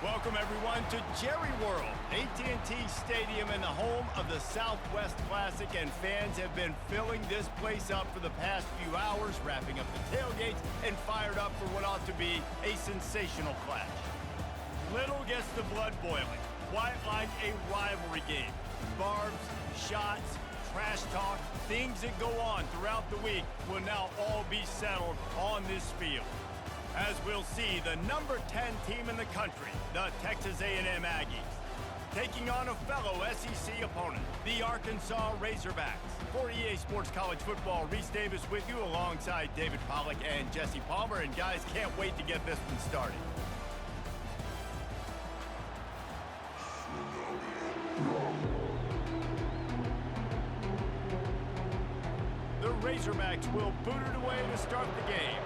Welcome, everyone, to Jerry World, AT&T Stadium and the home of the Southwest Classic, and fans have been filling this place up for the past few hours, wrapping up the tailgates and fired up for what ought to be a sensational clash. Little gets the blood boiling, quite like a rivalry game. Barbs, shots, trash talk, things that go on throughout the week will now all be settled on this field. As we'll see, the number 10 team in the country, the Texas A&M Aggies, taking on a fellow SEC opponent, the Arkansas Razorbacks. For EA Sports College Football, Reese Davis with you alongside David Pollack and Jesse Palmer. And guys, can't wait to get this one started. The Razorbacks will boot it away to start the game.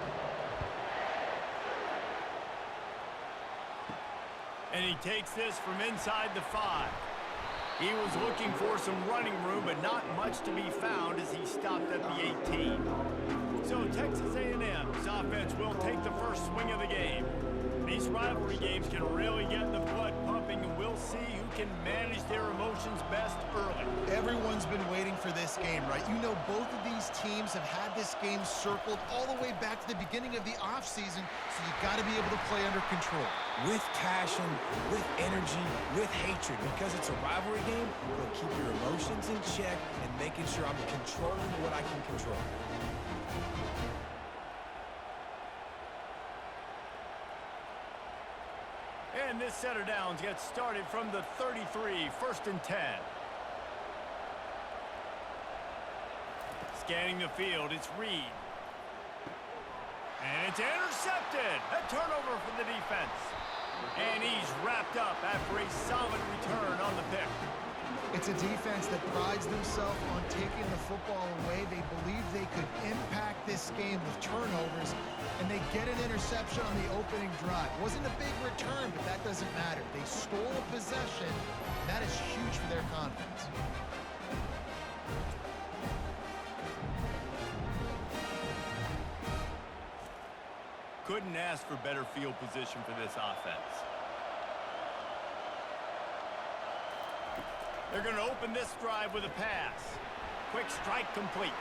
And he takes this from inside the 5. He was looking for some running room, but not much to be found as he stopped at the 18. So Texas A&M's offense will take the first swing of the game. These rivalry games can really get the blood pumping, and we'll see who can manage their emotions best early. Everyone's been waiting for this game, right? You know, both of these teams have had this game circled all the way back to the beginning of the offseason, so you got to be able to play under control. With passion, with energy, with hatred. Because it's a rivalry game, we'll keep your emotions in check and making sure I'm controlling what I can control. And this set of downs gets started from the 33, 1st and 10. Scanning the field, it's Reed. And it's intercepted. A turnover for the defense. And he's wrapped up after a solid return on the pick. It's a defense that prides themselves on taking the football away. They believe they could impact this game with turnovers, and they get an interception on the opening drive. Wasn't a big return, but that doesn't matter. They stole a possession. That is huge for their confidence. Couldn't ask for better field position for this offense. They're going to open this drive with a pass. Quick strike complete.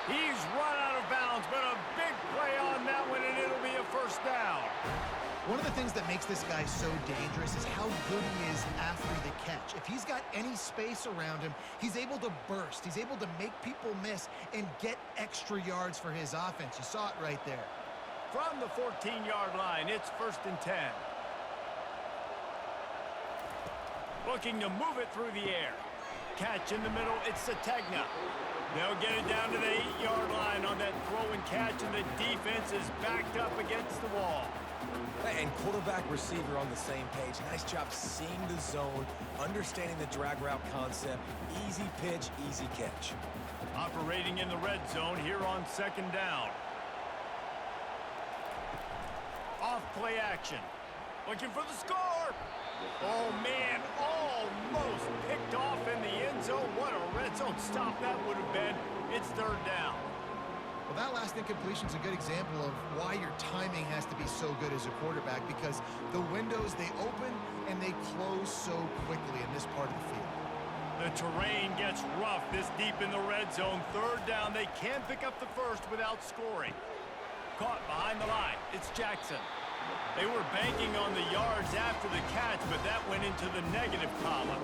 He's run out of bounds, but a big play on that one, and it'll be a first down. One of the things that makes this guy so dangerous is how good he is after the catch. If he's got any space around him, he's able to burst. He's able to make people miss and get extra yards for his offense. You saw it right there. From the 14-yard line, it's 1st and 10. Looking to move it through the air. Catch in the middle, it's Sategna. They'll get it down to the 8-yard line on that throw and catch, and the defense is backed up against the wall. And quarterback receiver on the same page. Nice job seeing the zone, understanding the drag route concept. Easy pitch, easy catch. Operating in the red zone here on 2nd down. Off play action. Looking for the score. Oh, man, almost picked off in the end zone. What a red zone stop that would have been. It's 3rd down. Well, that last incompletion is a good example of why your timing has to be so good as a quarterback, because the windows, they open and they close so quickly in this part of the field. The terrain gets rough this deep in the red zone. 3rd down. They can't pick up the first without scoring. Caught behind the line. It's Jackson. They were banking on the yards after the catch, but that went into the negative column.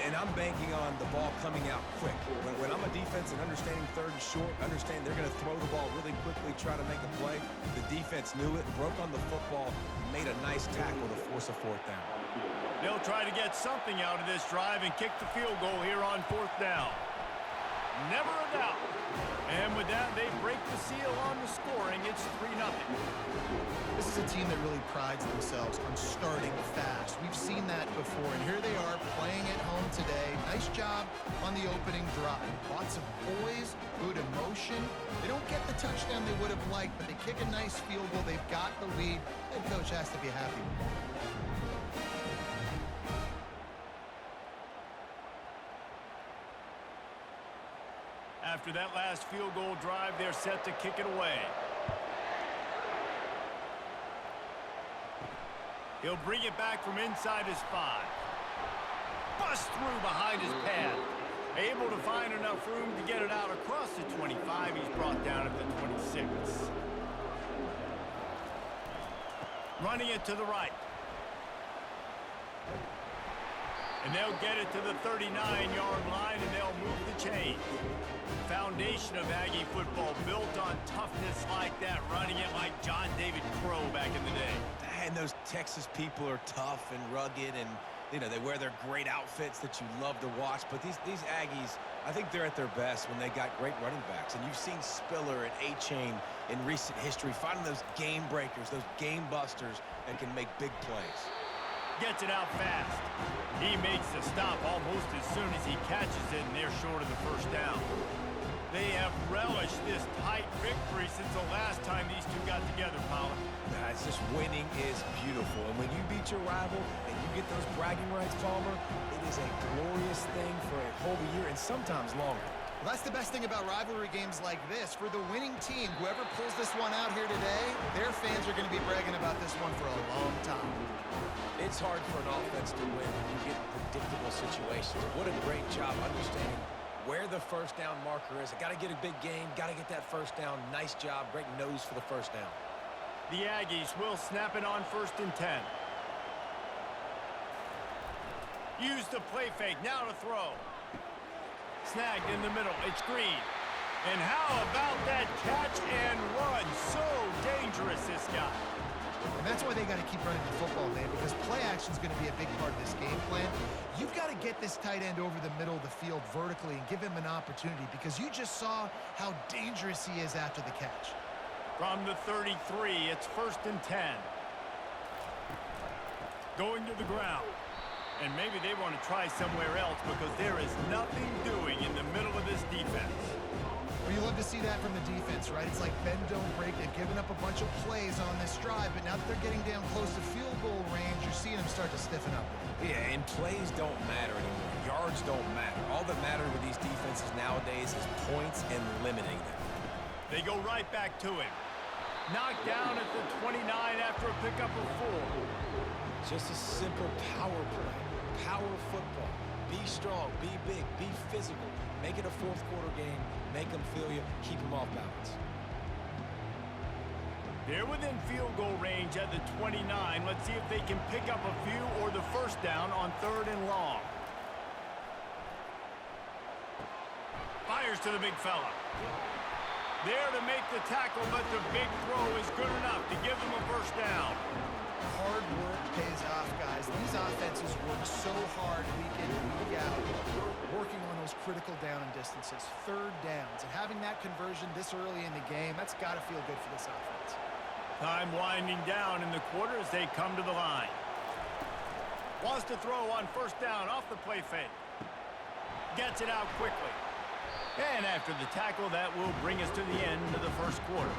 And I'm banking on the ball coming out quick. When I'm a defense and understanding 3rd and short, understand they're going to throw the ball really quickly, try to make a play. The defense knew it, broke on the football, made a nice tackle to force a 4th down. They'll try to get something out of this drive and kick the field goal here on 4th down. Never a doubt. And with that, they break the seal on the scoring. It's 3-0. This is a team that really prides themselves on starting fast. We've seen that before, and here they are playing at home today. Nice job on the opening drive. Lots of poise, good emotion. They don't get the touchdown they would have liked, but they kick a nice field goal. They've got the lead. Head coach has to be happy with that. After that last field goal drive, they're set to kick it away. He'll bring it back from inside his 5. Bust through behind his pad. Able to find enough room to get it out across the 25. He's brought down at the 26. Running it to the right. And they'll get it to the 39-yard line, and they'll move the chain. Foundation of Aggie football built on toughness like that, running it like John David Crow back in the day. And those Texas people are tough and rugged, and you know, they wear their great outfits that you love to watch. But these Aggies, I think they're at their best when they got great running backs. And you've seen Spiller and A-Chain in recent history finding those game breakers, those game busters that can make big plays. Gets it out fast. He makes the stop almost as soon as he catches it, and they're short of the first down. They have relished this tight victory since the last time these two got together, Paula. It's just winning is beautiful. And when you beat your rival and you get those bragging rights, Palmer, it is a glorious thing for a whole year and sometimes longer. Well, that's the best thing about rivalry games like this. For the winning team, whoever pulls this one out here today, their fans are going to be bragging about this one for a long time. It's hard for an offense to win when you get predictable situations. What a great job understanding where the first down marker is. I got to get a big gain, got to get that first down. Nice job, great nose for the first down. The Aggies will snap it on 1st and 10. Use the play fake, now to throw. Snagged in the middle, it's Green. And how about that catch and run? So dangerous, this guy. And that's why they got to keep running the football, man, because play action is going to be a big part of this game plan. You've got to get this tight end over the middle of the field vertically and give him an opportunity, because you just saw how dangerous he is after the catch. From the 33, it's 1st and 10. Going to the ground. And maybe they want to try somewhere else because there is nothing doing in the middle of this defense. Well, you love to see that from the defense, right? It's like bend, don't break. They've given up a bunch of plays on this drive, but now that they're getting down close to field goal range, you're seeing them start to stiffen up. Yeah, and plays don't matter anymore. Yards don't matter. All that matters with these defenses nowadays is points and limiting them. They go right back to him. Knocked down at the 29 after a pickup of 4. Just a simple power play. Power football. Be strong, be big, be physical. Make it a fourth quarter game. Make them feel you. Keep them off balance. They're within field goal range at the 29. Let's see if they can pick up a few or the first down on 3rd and long. Fires to the big fella. There to make the tackle, but the big throw is good enough to give them a first down. Hard work pays off, guys. These offenses work so hard week in and week out, working on those critical down and distances, 3rd downs, and having that conversion this early in the game, that's got to feel good for this offense. Time winding down in the quarter as they come to the line. Wants to throw on 1st down off the play fake. Gets it out quickly. And after the tackle, that will bring us to the end of the 1st quarter.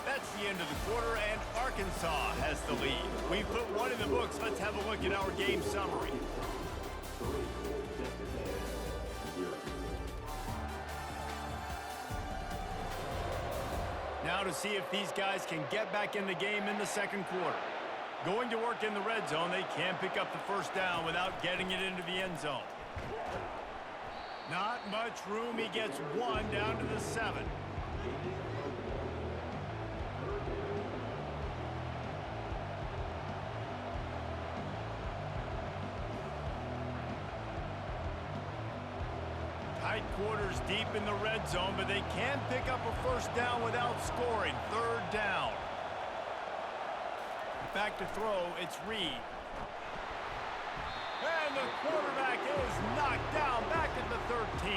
That's the end of the quarter, and Arkansas has the lead. We've put one in the books. Let's have a look at our game summary. Now to see if these guys can get back in the game in the 2nd quarter. Going to work in the red zone, they can't pick up the first down without getting it into the end zone. Not much room. He gets 1 down to the 7. Tight quarters deep in the red zone, but they can pick up a first down without scoring. 3rd down. Back to throw, it's Reed. And the quarterback is knocked down back at the 13.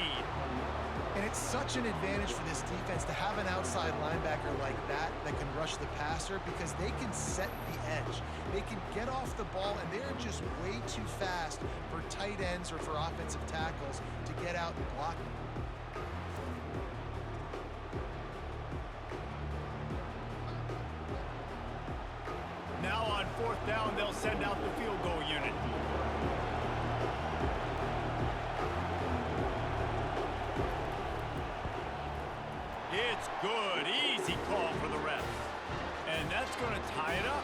And it's such an advantage for this defense to have an outside linebacker like that can rush the passer, because they can set the edge. They can get off the ball, and they're just way too fast for tight ends or for offensive tackles to get out and block them. Now on 4th down, they'll send out the field goal unit. It's good. Easy call for the refs. going to tie it up.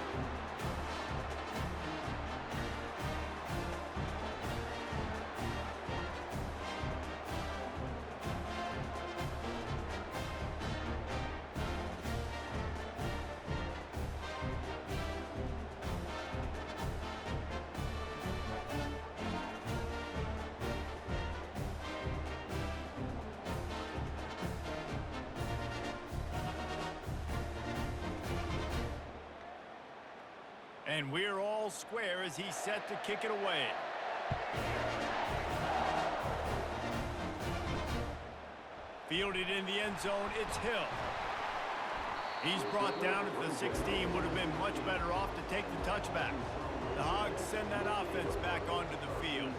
And we're all square as he's set to kick it away. Fielded in the end zone, it's Hill. He's brought down at the 16, would have been much better off to take the touchback. The Hogs send that offense back onto the field.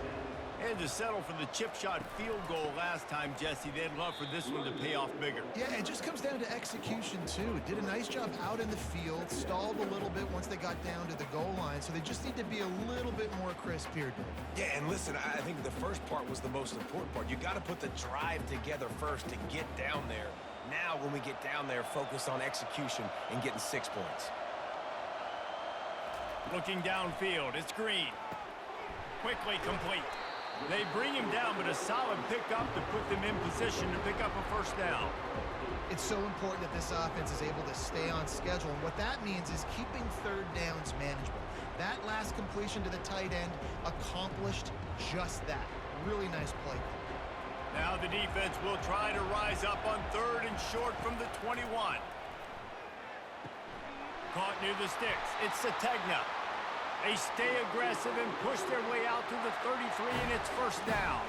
And to settle for the chip shot field goal last time, Jesse, they'd love for this one to pay off bigger. Yeah, it just comes down to execution, too. Did a nice job out in the field, stalled a little bit once they got down to the goal line, so they just need to be a little bit more crisp here, Dave. Yeah, and listen, I think the first part was the most important part. You got to put the drive together first to get down there. Now, when we get down there, focus on execution and getting 6 points. Looking downfield, it's Green. Quickly complete. They bring him down, but a solid pickup to put them in position to pick up a first down. It's so important that this offense is able to stay on schedule, and what that means is keeping third downs manageable. That last completion to the tight end accomplished just that. Really nice play. Now the defense will try to rise up on third and short from the 21. Caught near the sticks. It's Sategna. They stay aggressive and push their way out to the 33, and it's first down.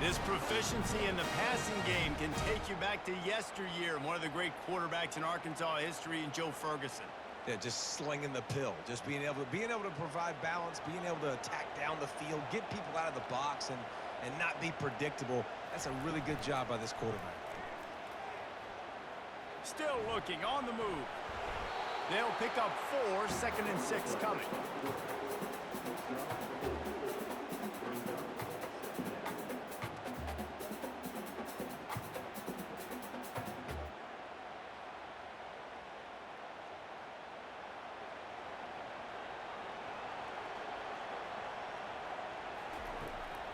This proficiency in the passing game can take you back to yesteryear, one of the great quarterbacks in Arkansas history, in Joe Ferguson. Yeah, just slinging the pill, just being able to provide balance, being able to attack down the field, get people out of the box, and not be predictable. That's a really good job by this quarterback. Still looking on the move. They'll pick up 4, 2nd and 6 coming.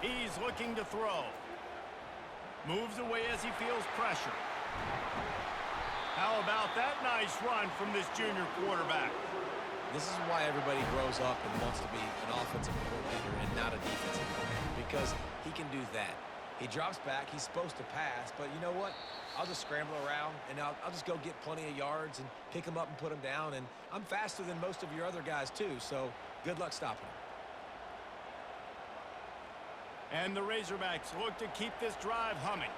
He's looking to throw. Moves away as he feels pressure. How about that nice run from this junior quarterback? This is why everybody grows up and wants to be an offensive coordinator and not a defensive coordinator, because he can do that. He drops back, he's supposed to pass, but you know what? I'll just scramble around, and I'll just go get plenty of yards and pick him up and put him down, and I'm faster than most of your other guys too, so good luck stopping him. And the Razorbacks look to keep this drive humming.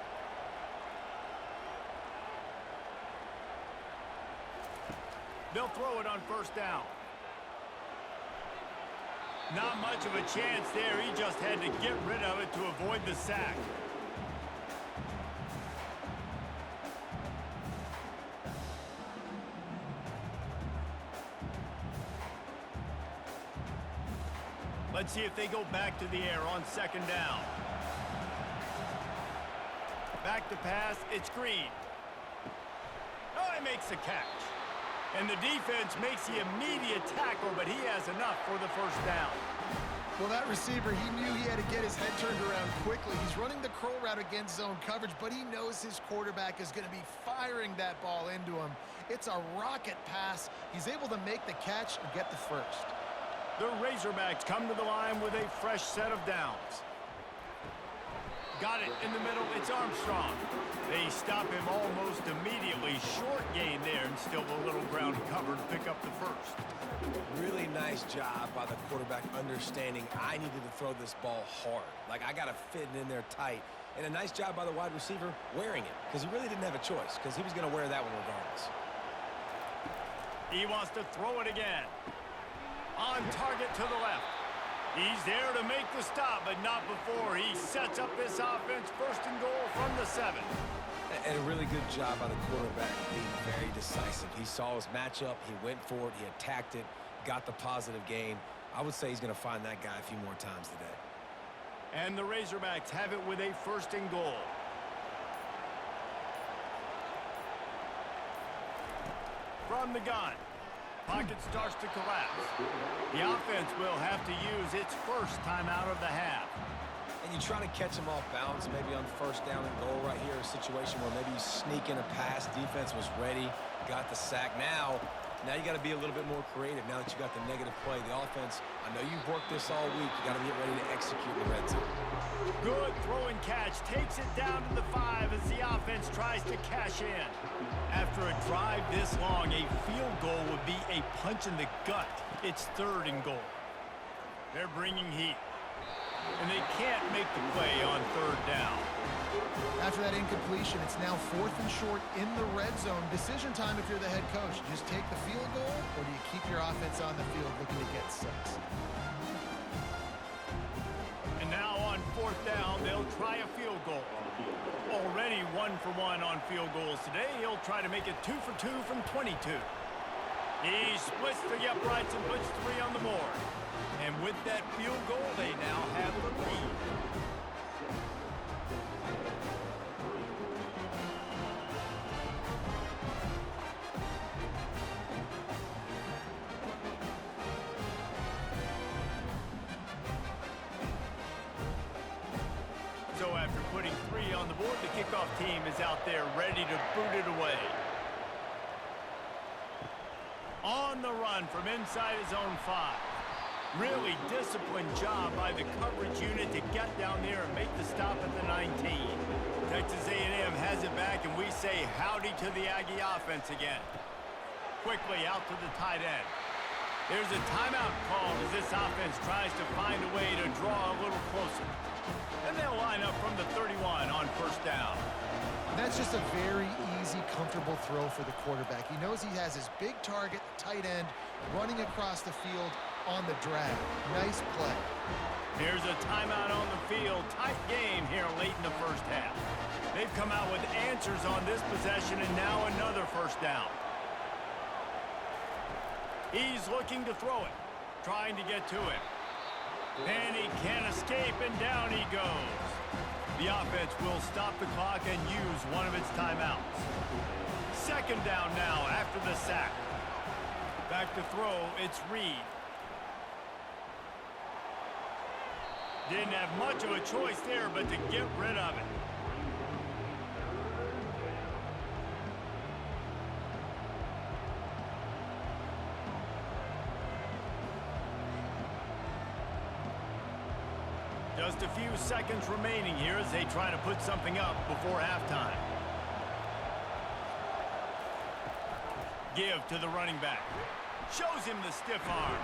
They'll throw it on first down. Not much of a chance there. He just had to get rid of it to avoid the sack. Let's see if they go back to the air on second down. Back to pass, it's Green. Oh, he makes the catch. And the defense makes the immediate tackle, but he has enough for the first down. Well, that receiver, he knew he had to get his head turned around quickly. He's running the curl route against zone coverage, but he knows his quarterback is going to be firing that ball into him. It's a rocket pass. He's able to make the catch and get the first. The Razorbacks come to the line with a fresh set of downs. Got it in the middle. It's Armstrong. They stop him almost immediately. Short gain there, and still a little ground cover to pick up the first. Really nice job by the quarterback understanding I needed to throw this ball hard. Like, I got to fit it in there tight. And a nice job by the wide receiver wearing it, because he really didn't have a choice, because he was going to wear that one regardless. He wants to throw it again. On target to the left. He's there to make the stop, but not before he sets up this offense. First and goal from the 7. And a really good job by the quarterback being very decisive. He saw his matchup, he went for it, he attacked it, got the positive gain. I would say he's going to find that guy a few more times today. And the Razorbacks have it with a first and goal. From the gun. Pocket starts to collapse. The offense will have to use its first timeout of the half. And you try to catch them off balance, maybe on first down and goal right here, a situation where maybe you sneak in a pass, defense was ready, got the sack. Now you got to be a little bit more creative now that you got the negative play. The offense, I know you've worked this all week. You got to get ready to execute in the red zone. Good throw and catch. Takes it down to the 5 as the offense tries to cash in. After a drive this long, a field goal would be a punch in the gut. It's 3rd and goal. They're bringing heat. And they can't make the play on 3rd down. After that incompletion, it's now 4th and short in the red zone. Decision time if you're the head coach. You just take the field goal, or do you keep your offense on the field looking to get 6? And now on 4th down, they'll try a field goal. Already 1 for 1 on field goals today. He'll try to make it 2 for 2 from 22. He splits the uprights and puts 3 on the board. And with that field goal, they now have the lead. So after putting 3 on the board, the kickoff team is out there ready to boot it away. On the run from inside his own 5. Really disciplined job by the coverage unit to get down there and make the stop at the 19. Texas A&M has it back, and we say howdy to the Aggie offense again. Quickly out to the tight end. There's a timeout called as this offense tries to find a way to draw a little closer. And they'll line up from the 31 on 1st down. That's just a very easy, comfortable throw for the quarterback. He knows he has his big target, tight end, running across the field on the drag. Nice play. Here's a timeout on the field. Tight game here late in the first half. They've come out with answers on this possession, and now another 1st down. He's looking to throw it, trying to get to it. And he can't escape, and down he goes. The offense will stop the clock and use one of its timeouts. 2nd down now after the sack. Back to throw, it's Reed. Didn't have much of a choice there, but to get rid of it. Just a few seconds remaining here as they try to put something up before halftime. Give to the running back. Shows him the stiff arm.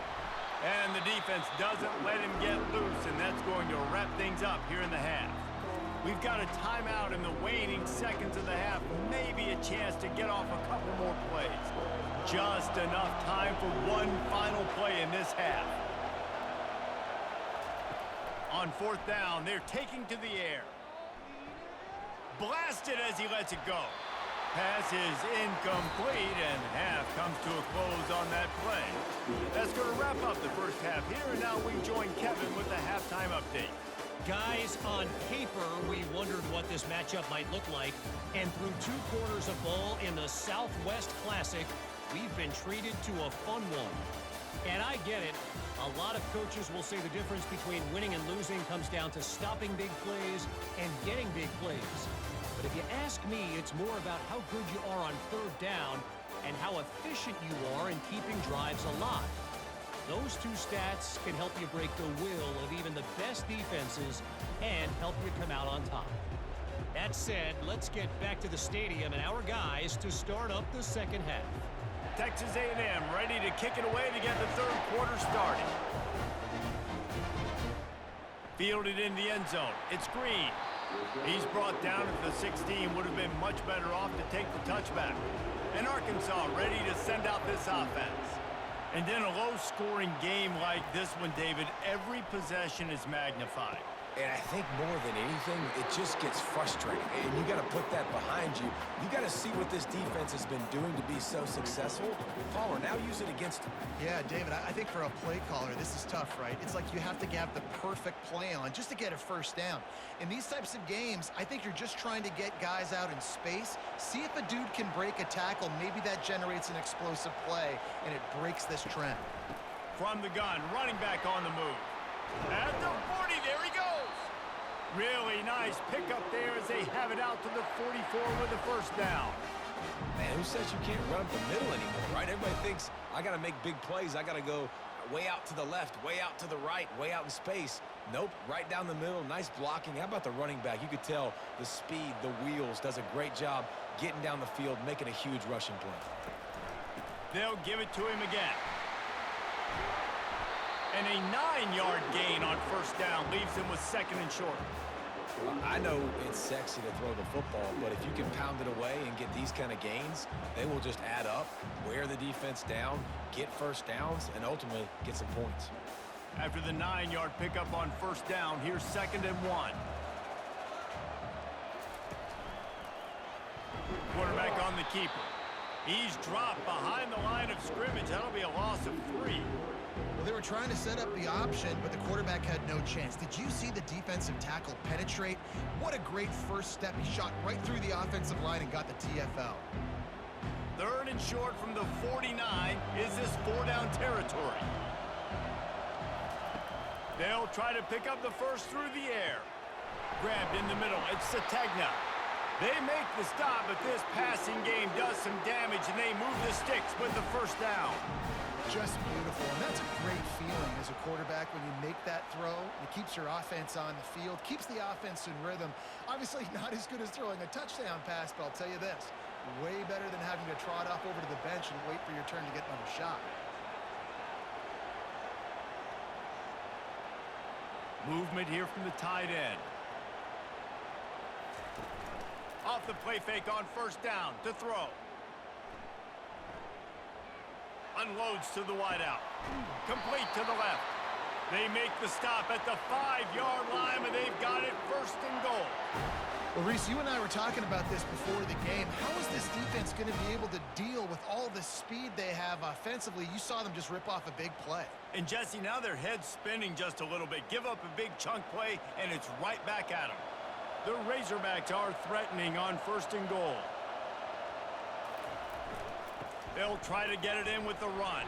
And the defense doesn't let him get loose, and that's going to wrap things up here in the half. We've got a timeout in the waning seconds of the half. Maybe a chance to get off a couple more plays. Just enough time for one final play in this half. On 4th down, they're taking to the air. Blasted as he lets it go. Pass is incomplete, and half comes to a close on that play. That's going to wrap up the first half here, and now we join Kevin with the halftime update. Guys, on paper, we wondered what this matchup might look like, and through 2 quarters of ball in the Southwest Classic, we've been treated to a fun one. And I get it. A lot of coaches will say the difference between winning and losing comes down to stopping big plays and getting big plays. But if you ask me, it's more about how good you are on 3rd down and how efficient you are in keeping drives alive. Those 2 stats can help you break the will of even the best defenses and help you come out on top. That said, let's get back to the stadium and our guys to start up the 2nd half. Texas A&M ready to kick it away to get the 3rd quarter started. Fielded in the end zone. It's Green. He's brought down at the 16. Would have been much better off to take the touchback. And Arkansas ready to send out this offense. And in a low-scoring game like this one, David, every possession is magnified. And I think more than anything, it just gets frustrating. And you got to put that behind you. You got to see what this defense has been doing to be so successful. Caller, now use it against them. Yeah, David, I think for a play caller, this is tough, right? It's like you have to have the perfect play on just to get a first down. In these types of games, I think you're just trying to get guys out in space, see if a dude can break a tackle. Maybe that generates an explosive play, and it breaks this trend. From the gun, running back on the move. At the 40, there he goes. Really nice pickup there as they have it out to the 44 with the first down. Man, who says you can't run up the middle anymore, right? Everybody thinks I got to make big plays. I got to go way out to the left, way out to the right, way out in space. Nope, right down the middle. Nice blocking. How about the running back? You could tell the speed, the wheels, does a great job getting down the field, making a huge rushing play. They'll give it to him again. And a 9-yard gain on first down leaves him with second and short. I know it's sexy to throw the football, but if you can pound it away and get these kind of gains, they will just add up, wear the defense down, get first downs, and ultimately get some points. After the 9-yard pickup on first down, here's 2nd and 1. Quarterback on the keeper. He's dropped behind the line of scrimmage. That'll be a loss of 3. Well, they were trying to set up the option, but the quarterback had no chance. Did you see the defensive tackle penetrate? What a great first step. He shot right through the offensive line and got the TFL. 3rd and short from the 49. Is this 4-down territory? They'll try to pick up the first through the air. Grabbed in the middle. It's Sategna. They make the stop, but this passing game does some damage, and they move the sticks with the first down. Just beautiful, and that's a great feeling as a quarterback when you make that throw. It keeps your offense on the field, keeps the offense in rhythm. Obviously not as good as throwing a touchdown pass, but I'll tell you this, way better than having to trot off over to the bench and wait for your turn to get another shot. Movement here from the tight end. Off the play fake on first down to throw. Unloads to the wideout. Complete to the left. They make the stop at the 5-yard line, and they've got it 1st and goal. Well, Reese, you and I were talking about this before the game. How is this defense going to be able to deal with all the speed they have offensively? You saw them just rip off a big play. And, Jesse, now their head's spinning just a little bit. Give up a big chunk play, and it's right back at them. The Razorbacks are threatening on 1st and goal. They'll try to get it in with the run.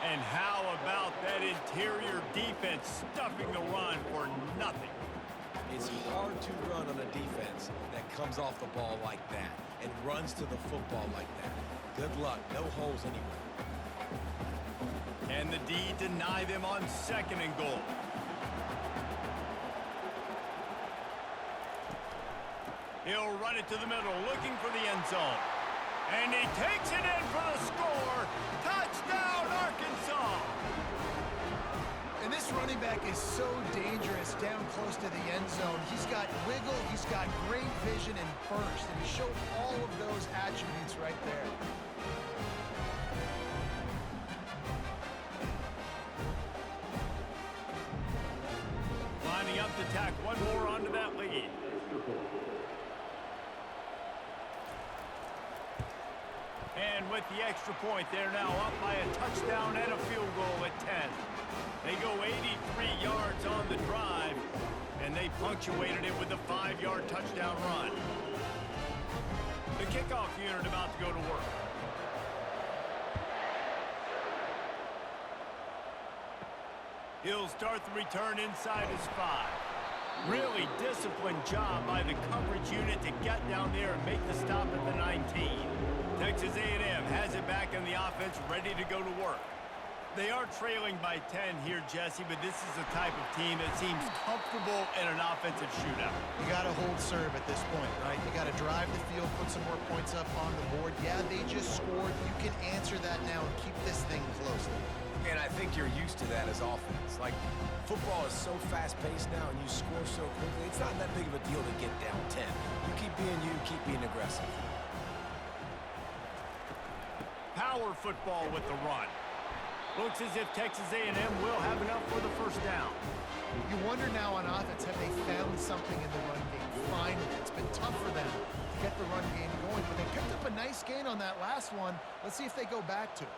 And how about that interior defense stuffing the run for nothing? It's hard to run on a defense that comes off the ball like that and runs to the football like that. Good luck. No holes anywhere. And the D deny them on 2nd and goal. He'll run it to the middle, looking for the end zone. And he takes it in for the score. Touchdown, Arkansas! And this running back is so dangerous down close to the end zone. He's got wiggle, he's got great vision and burst, and he showed all of those attributes right there. Lining up to tack one more onto that lead. And with the extra point, they're now up by a touchdown and a field goal at 10. They go 83 yards on the drive, and they punctuated it with a 5-yard touchdown run. The kickoff unit about to go to work. He'll start the return inside his 5. Really disciplined job by the coverage unit to get down there and make the stop at the 19. Texas A&M has it back in the offense, ready to go to work. They are trailing by 10 here, Jesse, but this is the type of team that seems comfortable in an offensive shootout. You got to hold serve at this point, right? You got to drive the field, put some more points up on the board. Yeah, they just scored. You can answer that now and keep this thing close. And I think you're used to that as offense. Like, football is so fast-paced now and you score so quickly, it's not that big of a deal to get down 10. You keep being aggressive. Power football with the run. Looks as if Texas A&M will have enough for the first down. You wonder now on offense, have they found something in the run game? Finally, it's been tough for them to get the run game going, but they picked up a nice gain on that last one. Let's see if they go back to it.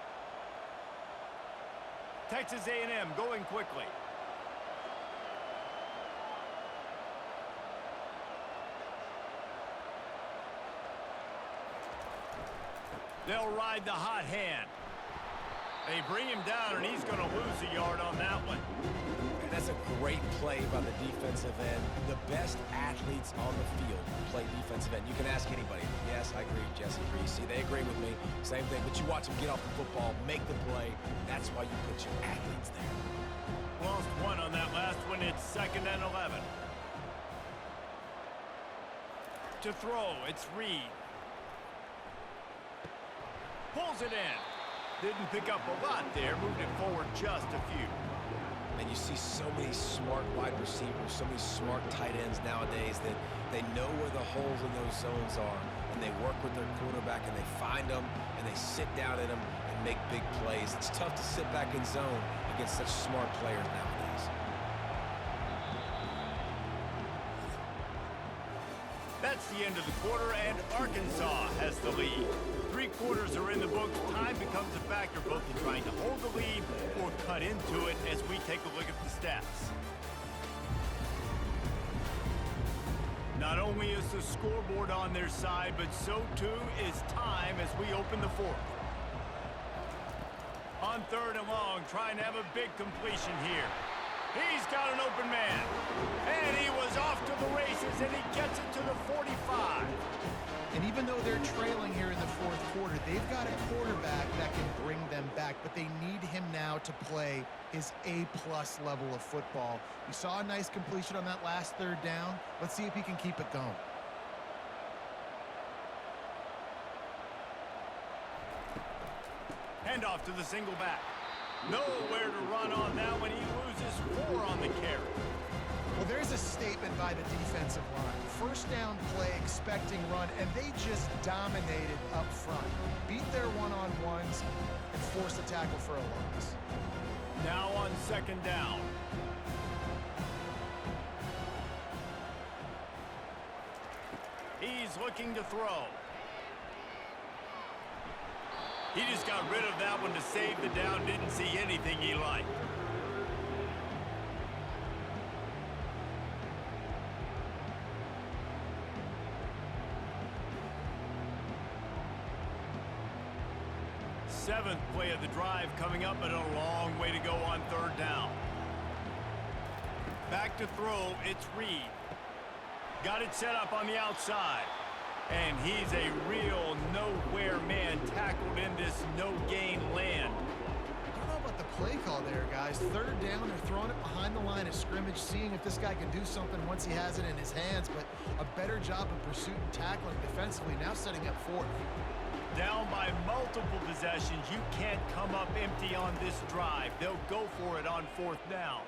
Texas A&M going quickly. They'll ride the hot hand. They bring him down, and he's going to lose a yard on that one. And that's a great play by the defensive end. The best athletes on the field play defensive end. You can ask anybody. Yes, I agree, Jesse Reese. See, they agree with me. Same thing. But you watch them get off the football, make the play. That's why you put your athletes there. Lost one on that last one. It's 2nd and 11. To throw, it's Reed. Pulls it in. Didn't pick up a lot there. Moved it forward just a few. And you see so many smart wide receivers, so many smart tight ends nowadays that they know where the holes in those zones are, and they work with their quarterback, and they find them, and they sit down in them and make big plays. It's tough to sit back in zone against such smart players nowadays. That's the end of the quarter, and Arkansas has the lead. 3 quarters are in the books. Time becomes a factor both in trying to hold the lead or cut into it as we take a look at the stats. Not only is the scoreboard on their side, but so too is time as we open the 4th. On 3rd and long, trying to have a big completion here. He's got an open man. And he was off to the races, and he gets it to the 45. And even though they're trailing here in the 4th quarter, they've got a quarterback that can bring them back, but they need him now to play his A-plus level of football. We saw a nice completion on that last 3rd down. Let's see if he can keep it going. Handoff to the single back. Nowhere to run on that one. He loses 4 on the carry. Well, there's a statement by the defensive line. 1st down play, expecting run, and they just dominated up front. Beat their one-on-ones and forced a tackle for a loss. Now on 2nd down. He's looking to throw. He just got rid of that one to save the down. Didn't see anything he liked. Seventh play of the drive coming up, but a long way to go on 3rd down. Back to throw, it's Reed. Got it set up on the outside. And he's a real nowhere man tackled in this no-gain land. I don't know about the play call there, guys. 3rd down, they're throwing it behind the line of scrimmage, seeing if this guy can do something once he has it in his hands, but a better job of pursuit and tackling defensively, now setting up 4th. Down by multiple possessions. You can't come up empty on this drive. They'll go for it on 4th down.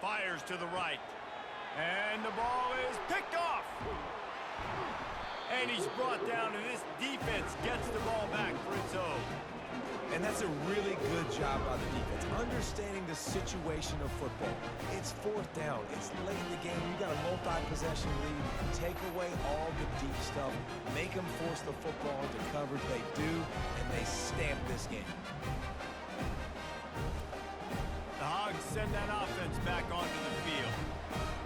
Fires to the right. And the ball is picked off. And he's brought down, and this defense gets the ball back for its own. And that's a really good job by the defense, understanding the situation of football. It's 4th down. It's late in the game. You got a multi-possession lead. Take away all the deep stuff. Make them force the football into coverage. They do, and they stamp this game. The Hogs send that offense back onto the field.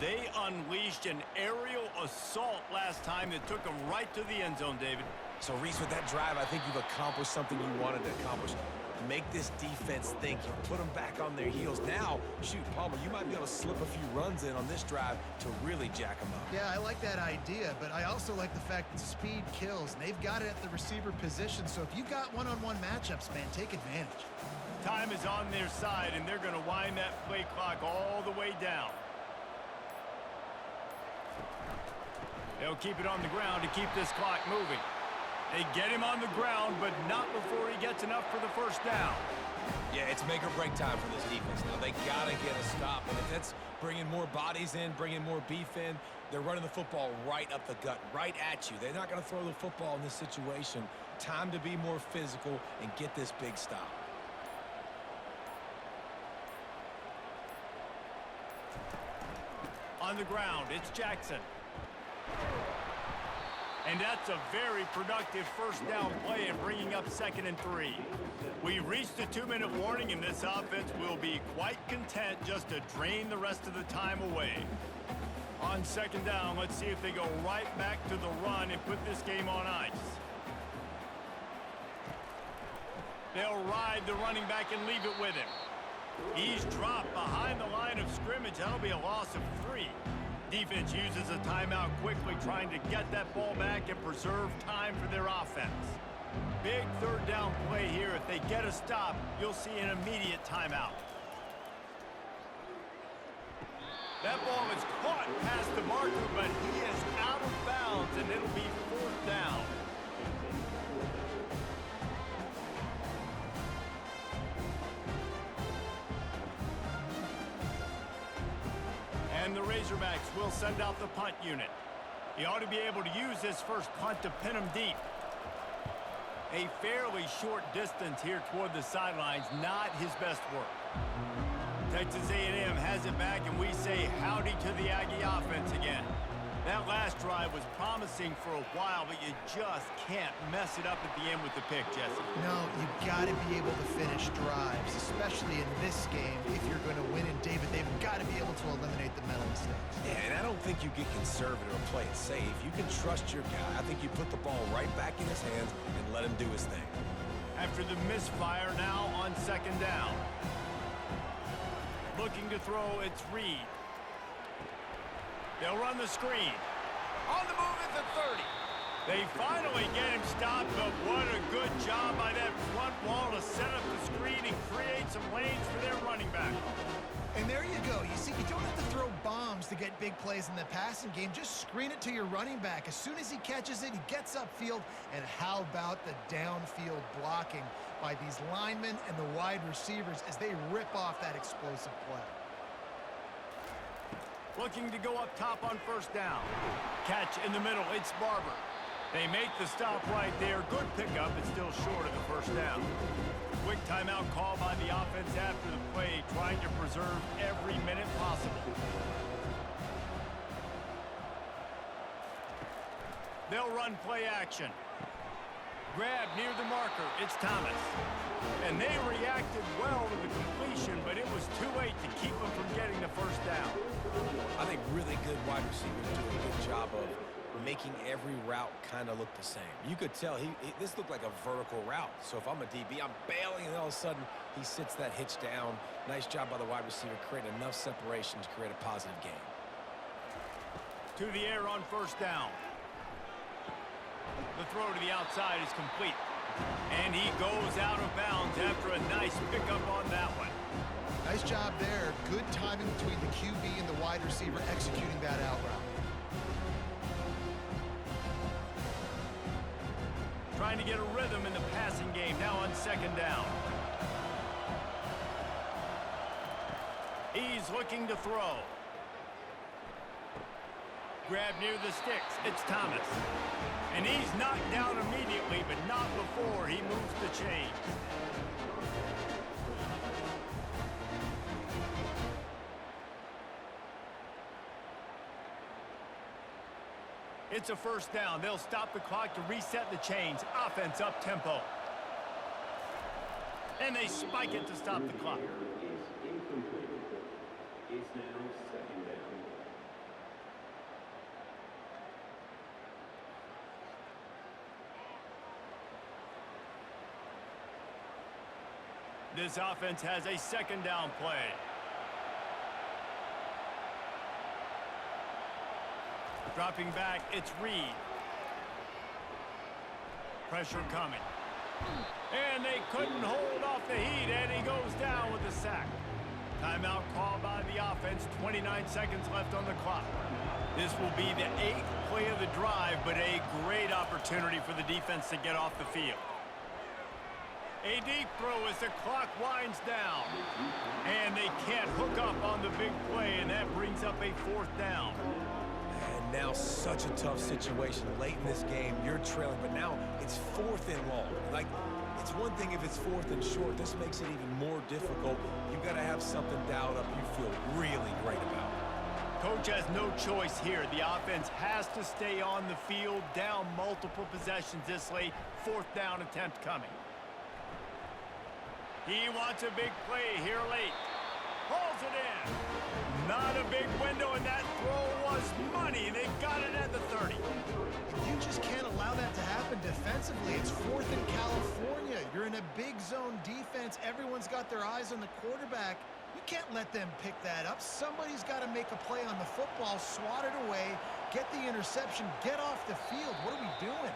They unleashed an aerial assault last time that took them right to the end zone, David. So, Reese, with that drive, I think you've accomplished something you wanted to accomplish. Make this defense think. You put them back on their heels. Now, shoot, Palmer, you might be able to slip a few runs in on this drive to really jack them up. Yeah, I like that idea, but I also like the fact that speed kills, and they've got it at the receiver position. So if you've got one-on-one matchups, man, take advantage. Time is on their side, and they're going to wind that play clock all the way down. They'll keep it on the ground to keep this clock moving. They get him on the ground, but not before he gets enough for the 1st down. Yeah, it's make or break time for this defense. Now, they got to get a stop. And if that's bringing more bodies in, bringing more beef in, they're running the football right up the gut, right at you. They're not going to throw the football in this situation. Time to be more physical and get this big stop. On the ground, it's Jackson. And that's a very productive first down play and bringing up 2nd and 3. We've reached the 2-minute warning, and this offense will be quite content just to drain the rest of the time away. On 2nd down, let's see if they go right back to the run and put this game on ice. They'll ride the running back and leave it with him. He's dropped behind the line of scrimmage. That'll be a loss of 3. Defense uses a timeout quickly, trying to get that ball back and preserve time for their offense. Big 3rd down play here. If they get a stop, you'll see an immediate timeout. That ball is caught past the marker, but he is out of bounds, and it'll be 4th down. And the Razorbacks will send out the punt unit. He ought to be able to use this first punt to pin him deep. A fairly short distance here toward the sidelines, not his best work. Texas A&M has it back, and we say howdy to the Aggie offense again. That last drive was promising for a while, but you just can't mess it up at the end with the pick, Jesse. No, you've got to be able to finish drives, especially in this game. If you're going to win, and David, they've got to be able to eliminate the mental mistakes. Yeah, and I don't think you get conservative or play it safe. You can trust your guy. I think you put the ball right back in his hands and let him do his thing. After the misfire, now on 2nd down. Looking to throw, it's Reed. They'll run the screen. On the move at the 30. They finally get him stopped, but what a good job by that front wall to set up the screen and create some lanes for their running back. And there you go. You see, you don't have to throw bombs to get big plays in the passing game. Just screen it to your running back. As soon as he catches it, he gets upfield. And how about the downfield blocking by these linemen and the wide receivers as they rip off that explosive play? Looking to go up top on 1st down. Catch in the middle, it's Barber. They make the stop right there. Good pickup, but still short of the 1st down. Quick timeout call by the offense after the play, trying to preserve every minute possible. They'll run play action. Grab near the marker, it's Thomas. And they reacted well to the completion, but it was too late to keep them from getting the 1st down. I think really good wide receivers do a good job of making every route kind of look the same. You could tell this looked like a vertical route. So if I'm a DB, I'm bailing, and all of a sudden he sits that hitch down. Nice job by the wide receiver, creating enough separation to create a positive gain. To the air on 1st down. The throw to the outside is complete. And he goes out of bounds after a nice pickup on that one. Nice job there. Good timing between the QB and the wide receiver executing that out route. Trying to get a rhythm in the passing game now on 2nd down. He's looking to throw. Grab near the sticks. It's Thomas. And he's knocked down immediately, but not before he moves the chains. It's a 1st down. They'll stop the clock to reset the chains. Offense up tempo. And they spike it to stop the clock. It's now 2nd down. This offense has a 2nd down play. Dropping back, it's Reed. Pressure coming. And they couldn't hold off the heat, and he goes down with a sack. Timeout called by the offense, 29 seconds left on the clock. This will be the 8th play of the drive, but a great opportunity for the defense to get off the field. A deep throw as the clock winds down. And they can't hook up on the big play, and that brings up a 4th down. And now such a tough situation. Late in this game, you're trailing, but now it's 4th and long. Like, it's one thing if it's 4th and short. This makes it even more difficult. You got to have something dialed up you feel really great about. Coach has no choice here. The offense has to stay on the field, down multiple possessions this late. 4th down attempt coming. He wants a big play here late. Pulls it in. Not a big window, and that throw was money. They got it at the 30. You just can't allow that to happen defensively. It's 4th in California. You're in a big zone defense. Everyone's got their eyes on the quarterback. You can't let them pick that up. Somebody's got to make a play on the football, swat it away, get the interception, get off the field. What are we doing?